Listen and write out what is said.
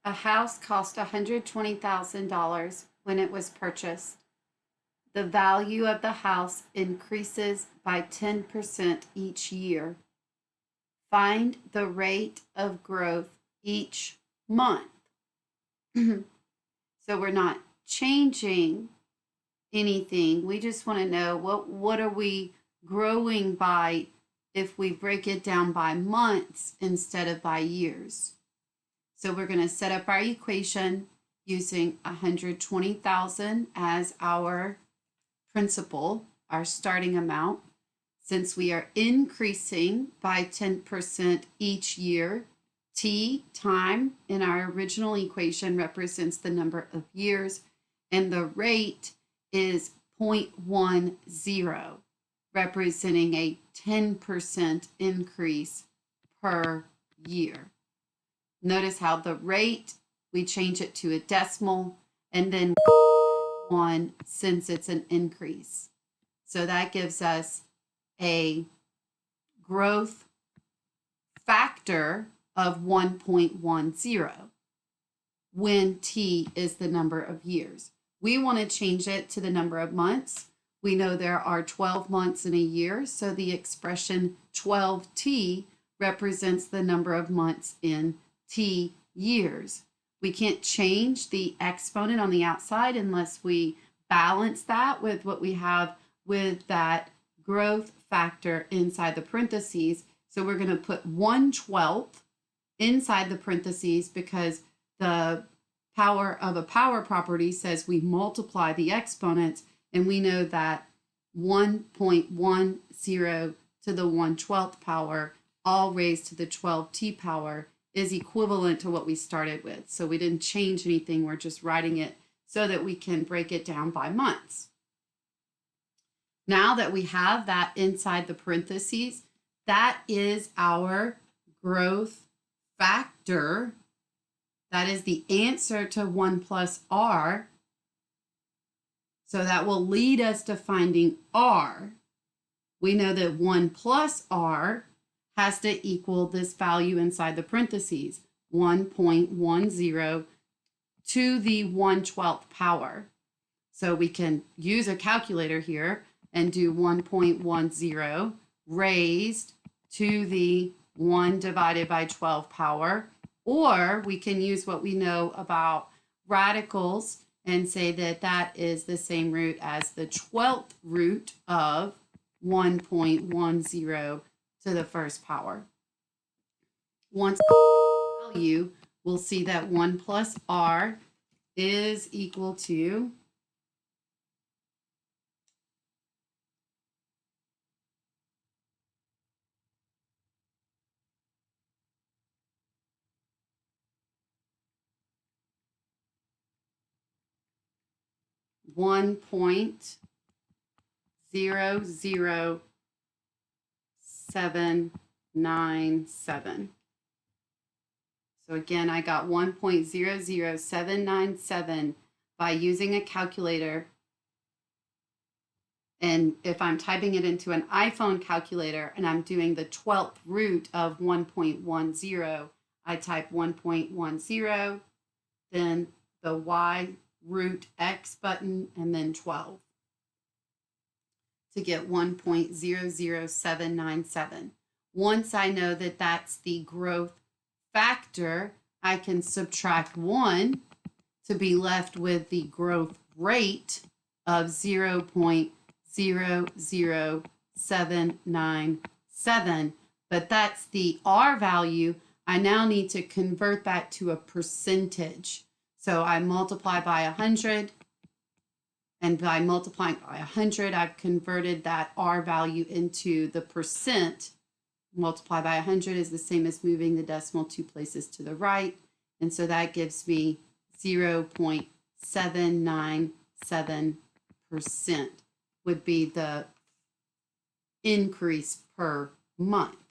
A house cost $120,000 when it was purchased. The value of the house increases by 10% each year. Find the rate of growth each month. So we're not changing anything. We just want to know what are we growing by if we break it down by months instead of by years. So we're going to set up our equation using 120,000 as our principal, our starting amount. Since we are increasing by 10% each year, T, time, in our original equation represents the number of years, and the rate is 0.10, representing a 10% increase per year. Notice how the rate, we change it to a decimal, and then 1 since it's an increase. So that gives us a growth factor of 1.10 when T is the number of years. We want to change it to the number of months. We know there are 12 months in a year, so the expression 12T represents the number of months in T years. We can't change the exponent on the outside unless we balance that with what we have with that growth factor inside the parentheses. So we're going to put 1/12 inside the parentheses because the power of a power property says we multiply the exponents, and we know that 1.10 to the 1/12 power, all raised to the 12t power, is equivalent to what we started with. So we didn't change anything. We're just writing it so that we can break it down by months. Now that we have that inside the parentheses, that is our growth factor. That is the answer to 1 plus r. So that will lead us to finding r. We know that 1 plus r has to equal this value inside the parentheses, 1.10 to the 1/12 power. So we can use a calculator here and do 1.10 raised to the 1 divided by 12 power, or we can use what we know about radicals and say that that is the same root as the 12th root of 1.10 to the first power. Once value, we'll see that 1 plus r is equal to 1.00797. So again, I got 1.00797 by using a calculator. And if I'm typing it into an iPhone calculator and I'm doing the 12th root of 1.10, I type 1.10, then the Y root X button, and then 12 to get 1.00797. Once I know that that's the growth factor, I can subtract 1 to be left with the growth rate of 0.00797. But that's the R value. I now need to convert that to a percentage. So I multiply by 100, and by multiplying by 100, I've converted that R value into the percent. Multiply by 100 is the same as moving the decimal 2 places to the right, and so that gives me 0.797% would be the increase per month.